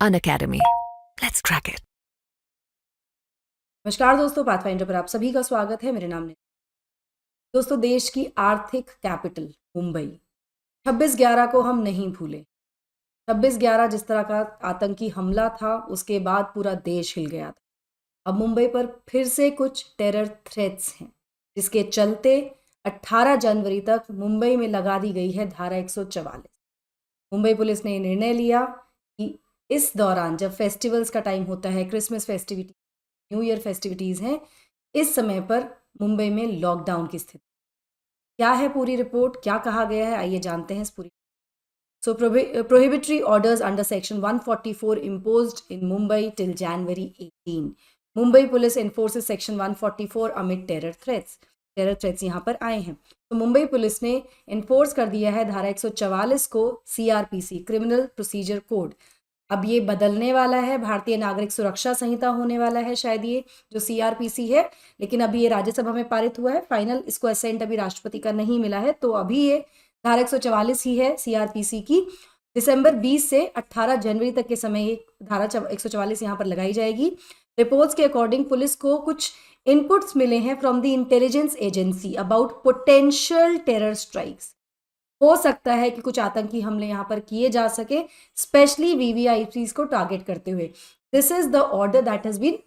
Unacademy. Let's crack it. नमस्कार दोस्तों, pathfinder पर आप सभी का स्वागत है। मेरे नाम है दोस्तों, देश की आर्थिक कैपिटल मुंबई 26/11 को हम नहीं भूले। 26/11 जिस तरह का आतंकी हमला था, उसके बाद पूरा देश हिल गया था। अब मुंबई पर फिर से कुछ टेरर थ्रेट्स हैं, जिसके चलते 18 जनवरी तक मुंबई में लगा दी गई है धारा 144। मुंबई पुलिस ने निर्णय लिया कि इस दौरान, जब फेस्टिवल्स का टाइम होता है, Christmas festivity, new year festivities हैं, इस समय पर मुंबई में लॉकडाउन की स्थिति। क्या है पूरी रिपोर्ट, क्या कहा गया है, आइए जानते हैं इस पूरी। So prohibitory orders under section 144 imposed in Mumbai till January 18. Mumbai police enforces section 144 amid terror threats यहाँ पर आए हैं। तो मुंबई पुलिस ने इन्फोर्स कर दिया है धारा 144 को, CRPC क्रिमिनल प्रोसीजर कोड। अब ये बदलने वाला है, भारतीय नागरिक सुरक्षा संहिता होने वाला है शायद ये जो CRPC है, लेकिन अभी ये राज्यसभा में पारित हुआ है। फाइनल इसको असेंट अभी राष्ट्रपति का नहीं मिला है, तो अभी ये धारा 144 ही है CRPC की। दिसंबर 20 से 18 जनवरी तक के समय ये धारा 144 यहाँ पर लगाई जाएगी। रिपोर्ट्स के अकॉर्डिंग पुलिस को कुछ इनपुट्स मिले हैं from the intelligence agency about potential terror strikes. हो सकता है कि कुछ आतंकी हमले यहाँ पर किए जा सके, स्पेशली VVIPs को टारगेट करते हुए। This is the order that has been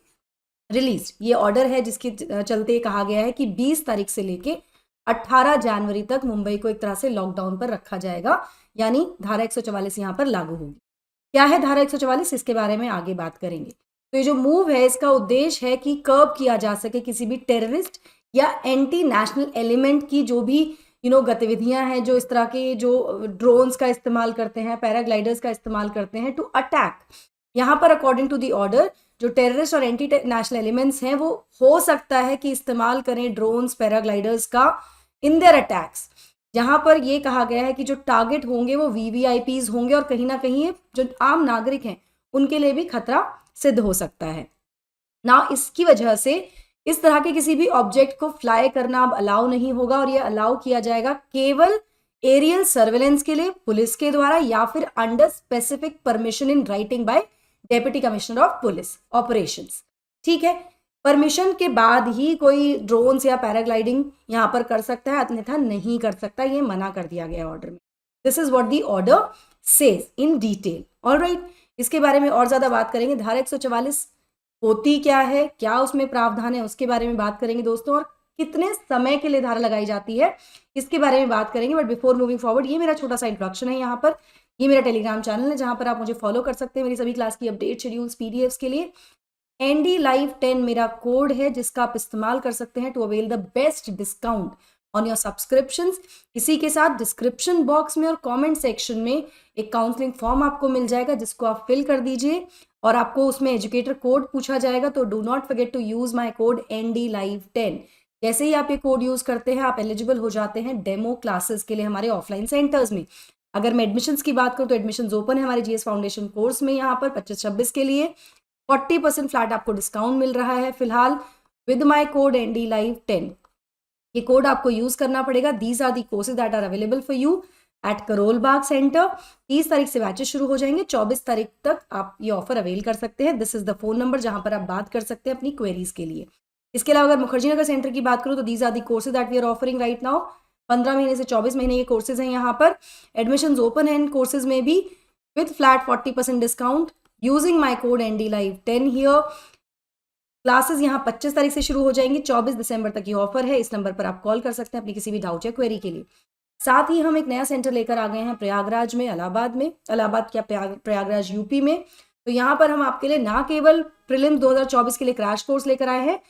release. ये ऑर्डर है जिसके चलते कहा गया है कि 20 तारीख से लेके 18 जनवरी तक मुंबई को एक तरह से लॉकडाउन पर रखा जाएगा, यानी धारा 144 यहाँ पर लागू होगी। क्या है धारा 144, इसके बारे में आगे बात करेंगे। तो ये जो मूव है, इसका उद्देश्य है कि कर्ब किया जा सके किसी भी टेररिस्ट या एंटी नेशनल एलिमेंट की जो भी गतिविधियां हैं, जो इस तरह के जो ड्रोन्स का इस्तेमाल करते हैं, पैराग्लाइडर्स का इस्तेमाल करते हैं टू अटैक। यहाँ पर अकॉर्डिंग टू दी ऑर्डर जो टेररिस्ट और एंटी नेशनल एलिमेंट्स हैं, वो हो सकता है कि इस्तेमाल करें ड्रोन्स, पैराग्लाइडर्स का इन देयर अटैक्स। यहाँ पर ये कहा गया है कि जो टारगेट होंगे वो VVIPs होंगे, और कहीं ना कहीं जो आम नागरिक हैं उनके लिए भी खतरा सिद्ध हो सकता है ना। इसकी वजह से इस तरह के किसी भी ऑब्जेक्ट को फ्लाई करना अब अलाउ नहीं होगा, और ये अलाउ किया जाएगा केवल एरियल सर्वेलेंस के लिए पुलिस के द्वारा, या फिर under specific permission in writing by deputy commissioner of police operations. ठीक है, परमिशन के बाद ही कोई ड्रोन्स या पैराग्लाइडिंग यहाँ पर कर सकता है, अन्यथा नहीं कर सकता। ये मना कर दिया गया ऑर्डर में। This is what the order says in detail. Alright, इसके बारे में और ज्यादा बात करेंगे। धारा 144 होती क्या है, क्या उसमें प्रावधान है, उसके बारे में बात करेंगे दोस्तों, और कितने समय के लिए धारा लगाई जाती है इसके बारे में बात करेंगे। बट बिफोर मूविंग फॉरवर्ड, ये मेरा छोटा सा इंट्रोडक्शन है। यहाँ पर ये मेरा टेलीग्राम चैनल है, जहाँ पर आप मुझे फॉलो कर सकते हैं मेरी सभी क्लास की अपडेट, शेड्यूल्स, PDFs के लिए। ND Live 10 मेरा कोड है जिसका आप इस्तेमाल कर सकते हैं to avail the best discount on your subscriptions. इसी के साथ डिस्क्रिप्शन बॉक्स में और कमेंट सेक्शन में एक काउंसलिंग फॉर्म आपको मिल जाएगा, जिसको आप फिल कर दीजिए, और आपको उसमें एजुकेटर कोड पूछा जाएगा। तो do not forget to use my code ND Live 10। जैसे ही आप ये कोड यूज करते हैं, आप एलिजिबल हो जाते हैं डेमो क्लासेस के लिए हमारे ऑफलाइन सेंटर्स में। अगर मैं एडमिशंस की बात करूँ तो एडमिशंस ओपन है हमारे GS फाउंडेशन कोर्स में। यहाँ पर 25-26 के लिए 40% फ्लैट आपको डिस्काउंट मिल रहा है फिलहाल with my code ND Live 10। ये कोड आपको यूज करना पड़ेगा। These are the courses that are available for you at Karol Bagh centre. 30 तारीख से बैचेस शुरू हो जाएंगे, 24 तारीख तक आप ये ऑफर अवेल कर सकते हैं। This is the phone number जहां पर आप बात कर सकते हैं अपनी क्वेरीज के लिए। इसके अलावा अगर मुखर्जी नगर सेंटर की बात करूं तो these are the courses that we are offering right now. 15 महीने से 24 महीने के कोर्सेज हैं यहाँ पर। एडमिशन ओपन है इन कोर्सेज में भी with flat 40% discount using my code ND Live 10 here. Classes यहाँ 25 तारीख से शुरू हो जाएंगी, 24 दिसंबर तक ये ऑफर है। इस नंबर पर आप कॉल कर सकते हैं अपनी किसी भी डाउट या क्वेरी के लिए। साथ ही हम एक नया सेंटर लेकर आ गए हैं प्रयागराज में, इलाहाबाद क्या प्रयागराज UP में। तो यहाँ पर हम आपके लिए ना केवल प्रीलिम्स 2024 के लिए क्रैश कोर्स लेकर आए हैं,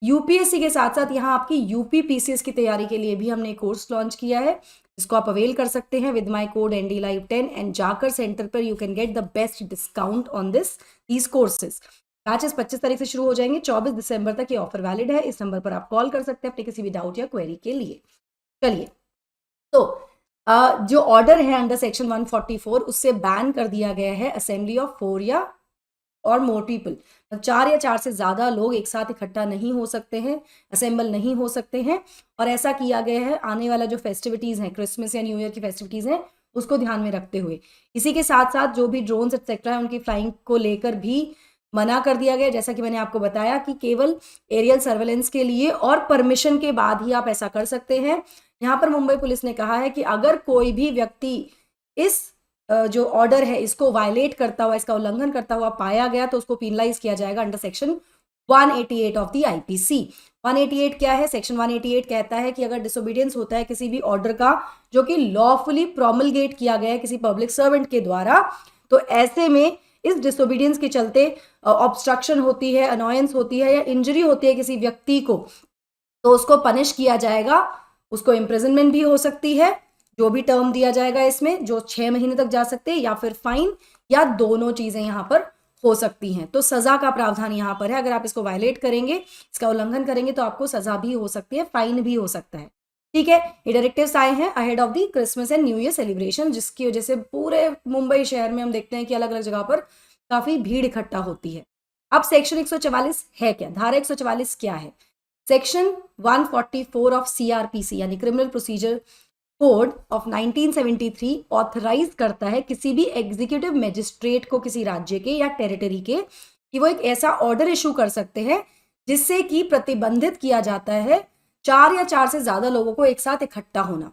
UPSC के साथ साथ यहाँ आपकी UP PCS की तैयारी के लिए भी हमने एक कोर्स लॉन्च किया है, जिसको आप अवेल कर सकते हैं with my code ND Live 10। And जाकर सेंटर पर you can get the best discount on these courses. Batches 25 तारीख से शुरू हो जाएंगे, 24 दिसंबर तक ये ऑफर वैलिड है। इस नंबर पर आप कॉल कर सकते हैं अपने किसी भी डाउट या क्वेरी के लिए। चलिए, तो जो ऑर्डर है अंडर सेक्शन 144, उससे बैन कर दिया गया है असेंबली ऑफ 4 या और मोर पीपल। 4 या 4 से ज्यादा लोग एक साथ इकट्ठा नहीं हो सकते हैं, असेंबल नहीं हो सकते हैं। और ऐसा किया गया है आने वाला जो फेस्टिविटीज हैं, क्रिसमस या न्यू ईयर की फेस्टिविटीज हैं, उसको ध्यान में रखते हुए इसी के साथ साथ जो भी ड्रोन्स एक्सेट्रा है उनकी फ्लाइंग को लेकर भी मना कर दिया गया, जैसा कि मैंने आपको बताया कि केवल एरियल सर्वेलेंस के लिए और परमिशन के बाद ही आप ऐसा कर सकते हैं। यहाँ पर मुंबई पुलिस ने कहा है कि अगर कोई भी व्यक्ति इस जो ऑर्डर है इसको वायलेट करता हुआ, इसका उल्लंघन करता हुआ पाया गया तो उसको पीनलाइज किया जाएगा under section 188 of the IPC. 188 क्या है? सेक्शन 188 कहता है कि अगर डिसोबीडियंस होता है किसी भी ऑर्डर का जो कि लॉफुली प्रोमलगेट किया गया है किसी पब्लिक सर्वेंट के द्वारा, तो ऐसे में इस डिसोबीडियंस के चलते ऑब्स्ट्रक्शन होती है, अनॉयंस होती है या इंजरी होती है किसी व्यक्ति को, तो उसको पनिश किया जाएगा, उसको इम्प्रिजनमेंट भी हो सकती है, जो भी टर्म दिया जाएगा इसमें, जो 6 महीने तक जा सकते हैं, या फिर फाइन, या दोनों चीजें यहां पर हो सकती हैं। तो सजा का प्रावधान यहां पर है, अगर आप इसको वायलेट करेंगे, इसका उल्लंघन करेंगे तो आपको सजा भी हो सकती है, फाइन भी हो सकता है। ठीक है, ये डायरेक्टिव्स आए हैं ahead of the Christmas and new year celebration, जिसकी वजह से पूरे मुंबई शहर में हम देखते हैं कि अलग अलग जगह पर काफी भीड़ इकट्ठा होती है। अब सेक्शन 144 है क्या? धारा 144 क्या है? सेक्शन 144 ऑफ सीआरपीसी यानी criminal procedure code of 1973 authorise करता है किसी भी एग्जीक्यूटिव मजिस्ट्रेट को किसी राज्य के या टेरिटरी के कि वो एक ऐसा ऑर्डर इशू कर सकते हैं जिससे कि प्रतिबंधित किया जाता है 4 या 4 से ज्यादा लोगों को एक साथ इकट्ठा होना,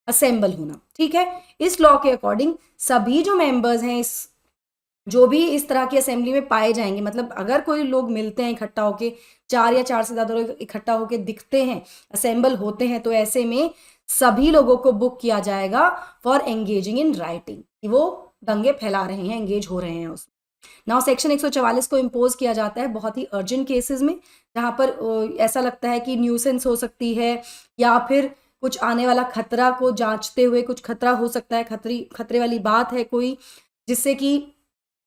असेंबल होना। ठीक है, इस लॉ के अकॉर्डिंग सभी जो मेंबर्स हैं इस जो भी इस तरह की असेंबली में पाए जाएंगे, मतलब अगर कोई लोग मिलते हैं इकट्ठा होके, 4 या 4 से ज्यादा लोग इकट्ठा होके दिखते हैं, असेंबल होते हैं, तो ऐसे में सभी लोगों को बुक किया जाएगा फॉर एंगेजिंग इन राइटिंग, कि वो दंगे फैला रहे हैं, एंगेज हो रहे हैं उसमें। नाउ सेक्शन 144 को इम्पोज किया जाता है बहुत ही अर्जेंट केसेस में, जहां पर ऐसा लगता है कि न्यूसेंस हो सकती है या फिर कुछ आने वाला खतरा को जांचते हुए कुछ खतरा हो सकता है, खतरे वाली बात है कोई, जिससे कि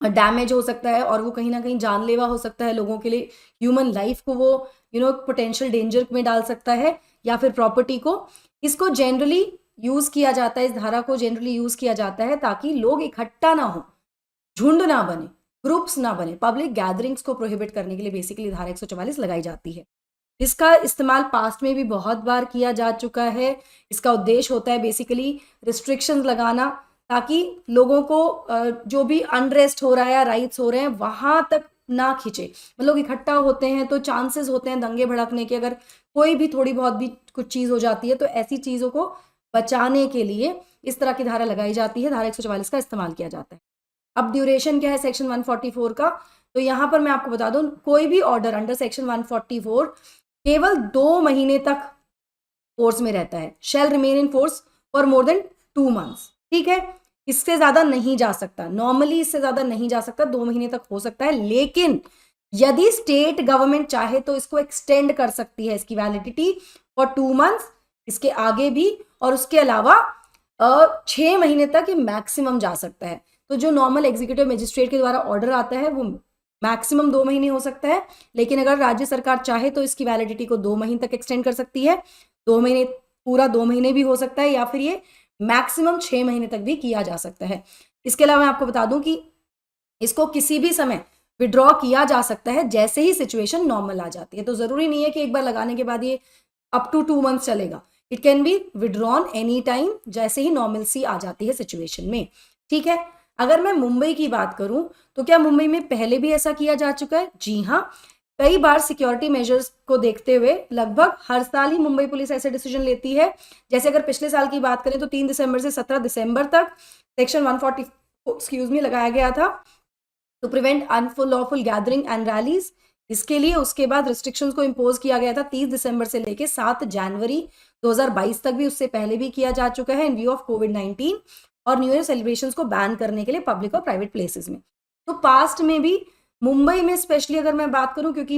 डैमेज हो सकता है और वो कहीं ना कहीं जानलेवा हो सकता है लोगों के लिए, ह्यूमन लाइफ को वो पोटेंशियल डेंजर में डाल सकता है या फिर प्रॉपर्टी को। इसको जनरली यूज किया जाता है, इस धारा को जनरली यूज किया जाता है ताकि लोग इकट्ठा ना हो, झुंड ना बने, ग्रुप्स ना बने, पब्लिक गैदरिंग्स को प्रोहिबिट करने के लिए बेसिकली धारा 144 लगाई जाती है। इसका इस्तेमाल पास्ट में भी बहुत बार किया जा चुका है। इसका उद्देश्य होता है बेसिकली रिस्ट्रिक्शंस लगाना ताकि लोगों को जो भी अनरेस्ट हो रहा है या राइट्स हो रहे हैं वहां तक ना खींचे। लोग इकट्ठा होते हैं तो चांसेस होते हैं दंगे भड़कने के, अगर कोई भी थोड़ी बहुत भी कुछ चीज हो जाती है तो ऐसी चीजों को बचाने के लिए इस तरह की धारा लगाई जाती है, धारा 144 का इस्तेमाल किया जाता है। अब ड्यूरेशन क्या है सेक्शन 144 का? तो यहाँ पर मैं आपको बता दूं, कोई भी ऑर्डर अंडर सेक्शन 144 केवल 2 महीने तक फोर्स में रहता है, shall remain in force for more than 2 months। ठीक है, इससे ज्यादा नहीं जा सकता, नॉर्मली इससे ज्यादा नहीं जा सकता, 2 महीने तक हो सकता है, लेकिन यदि स्टेट गवर्नमेंट चाहे तो इसको एक्सटेंड कर सकती है, इसकी वैलिडिटी फॉर 2 months, इसके आगे भी, और उसके अलावा 6 महीने तक ये मैक्सिमम जा सकता है। तो जो नॉर्मल एग्जीक्यूटिव मजिस्ट्रेट के द्वारा ऑर्डर आता है वो मैक्सिमम 2 महीने हो सकता है, लेकिन अगर राज्य सरकार चाहे तो इसकी वैलिडिटी को 2 महीने तक एक्सटेंड कर सकती है, 2 महीने, पूरा 2 महीने भी हो सकता है, या फिर ये मैक्सिमम 6 महीने तक भी किया जा सकता है। इसके अलावा मैं आपको बता दूं कि इसको किसी भी समय विड्रॉ किया जा सकता है जैसे ही सिचुएशन नॉर्मल आ जाती है। तो जरूरी नहीं है कि एक बार लगाने के बाद ये अप टू 2 months चलेगा, it can be withdrawn any time जैसे ही नॉर्मलसी आ जाती है सिचुएशन में। ठीक है, अगर मैं मुंबई की बात करूं तो क्या मुंबई में पहले भी ऐसा किया जा चुका है? जी हाँ, कई बार सिक्योरिटी मेजर्स को देखते हुए लगभग हर साल ही मुंबई पुलिस ऐसे डिसीजन लेती है। जैसे अगर पिछले साल की बात करें तो 3 दिसंबर से 17 दिसंबर तक सेक्शन 140 लगाया गया था to prevent unlawful gathering and rallies. इसके लिए उसके बाद रिस्ट्रिक्शंस को इम्पोज किया गया था 30 दिसंबर से लेकर 7 जनवरी 2022 तक भी, उससे पहले भी किया जा चुका है इन व्यू ऑफ कोविड-19 और न्यू ईयर सेलिब्रेशंस को बैन करने के लिए पब्लिक और प्राइवेट प्लेसेस में। तो पास्ट में भी मुंबई में स्पेशली अगर मैं बात करूं, क्योंकि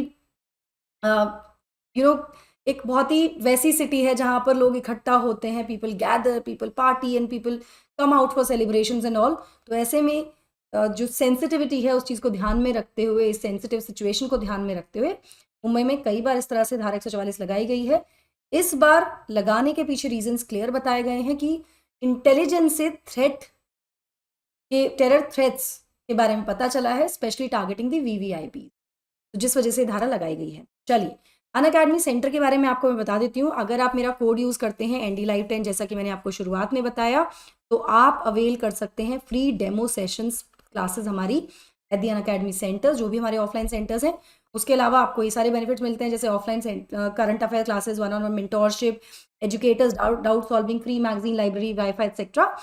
एक बहुत ही वैसी सिटी है जहां पर लोग इकट्ठा होते हैं, people gather, people party and people come out for celebrations and all. तो ऐसे में जो सेंसिटिविटी है उस चीज को ध्यान में रखते हुए, इस सेंसिटिव सिचुएशन को ध्यान में रखते हुए मुंबई में कई बार इस तरह से धारा 144 लगाई गई है। इस बार लगाने के पीछे रीजंस क्लियर बताए गए हैं कि इंटेलिजेंस से थ्रेट के, टेरर थ्रेट्स के बारे में पता चला है, स्पेशली टारगेटिंग दी वीवीआईपी, तो जिस वजह से धारा लगाई गई है। चलिए अनअकैडमी सेंटर के बारे में आपको मैं बता देती हूँ। अगर आप मेरा कोड यूज़ करते हैं एनडी लाइव 10, जैसा कि मैंने आपको शुरुआत में बताया, तो आप अवेल कर सकते हैं फ्री डेमो सेशंस क्लासेस हमारी एट दी अनअकैडमी सेंटर, जो भी हमारे ऑफलाइन सेंटर्स हैं। उसके अलावा आपको ये सारे बेनिफिट्स मिलते हैं, जैसे offline current affair classes, one on one mentorship, educators doubt solving, free magazine library, wifi etcetera.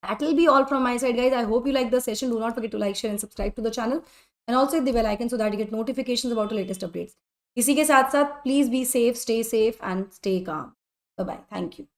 That will be all from my side, guys. I hope you like the session. Do not forget to like, share and subscribe to the channel, and also hit the bell icon so that you get notifications about the latest updates. इसी के साथ साथ please be safe, stay safe and stay calm. Bye bye. Thank you.